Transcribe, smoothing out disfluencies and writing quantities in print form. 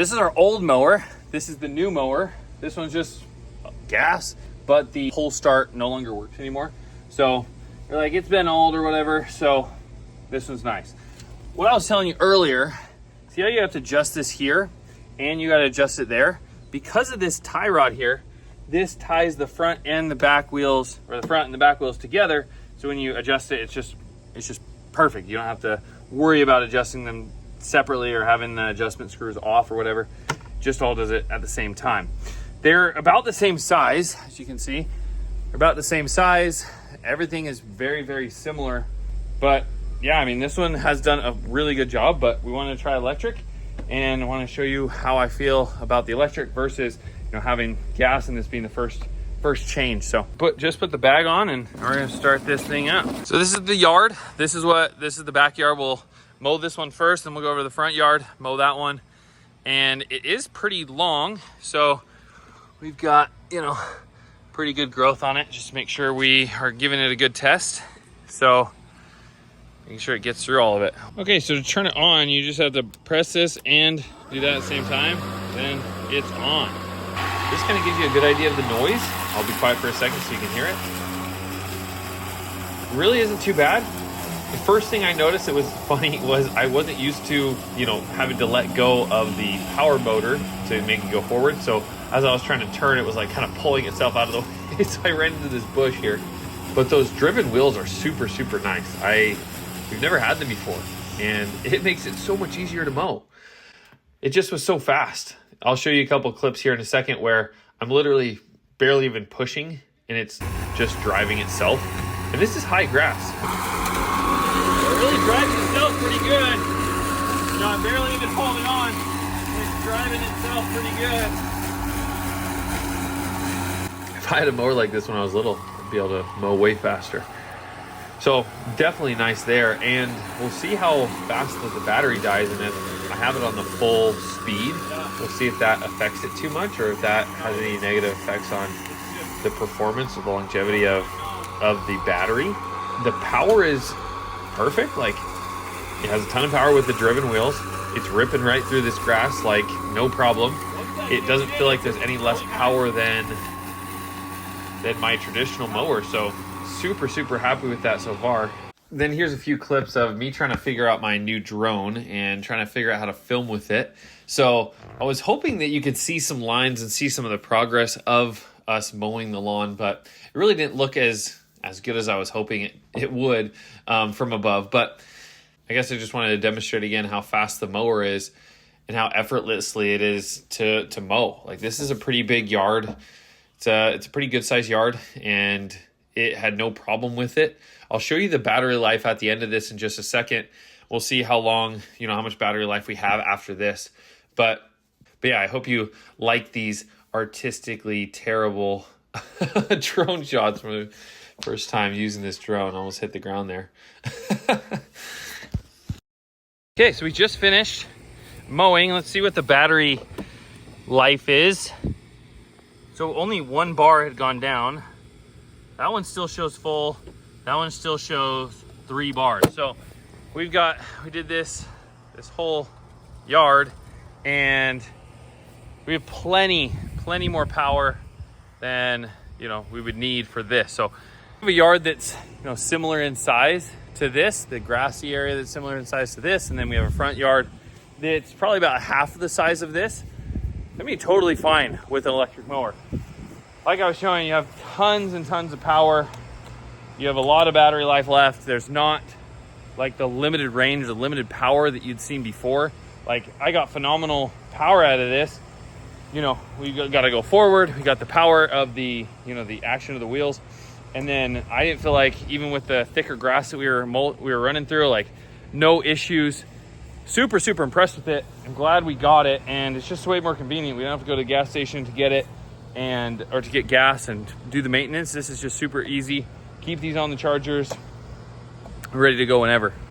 This is our old mower. This is the new mower. This one's just gas, but the pull start no longer works anymore. So you're like, it's been old or whatever. So this one's nice. What I was telling you earlier, see how you have to adjust this here and you got to adjust it there? Because of this tie rod here, this ties the front and the back wheels, or the front and the back wheels together. So when you adjust it, it's just perfect. You don't have to worry about adjusting them separately or having the adjustment screws off or whatever. Just all does it at the same time. They're about the same size, as you can see. They're about the same size. Everything is very, very similar. But yeah, I mean, this one has done a really good job, but we wanted to try electric, and I want to show you how I feel about the electric versus, you know, having gas and this being the first change. So just put the bag on and we're gonna start this thing out. So this is the yard. This is the backyard. We'll mow this one first, then we'll go over to the front yard, mow that one. And it is pretty long. So we've got, you know, pretty good growth on it. Just to make sure we are giving it a good test. So making sure it gets through all of it. Okay, so to turn it on, you just have to press this and do that at the same time. Then it's on. This kind of gives you a good idea of the noise. I'll be quiet for a second so you can hear it. Really isn't too bad. The first thing I noticed that was funny was I wasn't used to, you know, having to let go of the power motor to make it go forward. So as I was trying to turn, it was like kind of pulling itself out of the way. So I ran into this bush here. But those driven wheels are super, super nice. We've never had them before, and it makes it so much easier to mow. It just was so fast. I'll show you a couple clips here in a second where I'm literally barely even pushing and it's just driving itself. And this is high grass. It really drives itself pretty good. You know, I'm barely even holding on. It's driving itself pretty good. If I had a mower like this when I was little, I'd be able to mow way faster. So definitely nice there, and we'll see how fast the battery dies, and if I have it on the full speed, we'll see if that affects it too much or if that has any negative effects on the performance or the longevity of the battery. The power is perfect. Like, it has a ton of power with the driven wheels. It's ripping right through this grass like no problem. It doesn't feel like there's any less power than my traditional mower. So super, super happy with that so far. Then here's a few clips of me trying to figure out my new drone and trying to figure out how to film with it. So I was hoping that you could see some lines and see some of the progress of us mowing the lawn, but it really didn't look as good as I was hoping it would from above. But I guess I just wanted to demonstrate again how fast the mower is and how effortlessly it is to mow. Like, this is a pretty big yard. It's a pretty good sized yard, and it had no problem with it. I'll show you the battery life at the end of this in just a second. We'll see how long, you know, how much battery life we have after this. But yeah, I hope you like these artistically terrible drone shots from the first time using this drone. Almost hit the ground there. Okay, so we just finished mowing. Let's see what the battery life is. So only one bar had gone down. That one still shows full. That one still shows 3 bars. So we did this whole yard, and we have plenty more power than, you know, we would need for this. So we have a yard that's, you know, similar in size to this, the grassy area that's similar in size to this, and then we have a front yard that's probably about half the size of this. That'd be totally fine with an electric mower. Like I was showing, you have tons and tons of power. You have a lot of battery life left. There's not like the limited range, the limited power that you'd seen before. Like, I got phenomenal power out of this. You know, we got to go forward. We got the power of the, you know, the action of the wheels. And then I didn't feel like, even with the thicker grass that we were running through, like, no issues. Super, super impressed with it. I'm glad we got it, and it's just way more convenient. We don't have to go to the gas station to get it or to get gas and do the maintenance. This is just super easy. Keep these on the chargers, ready to go whenever.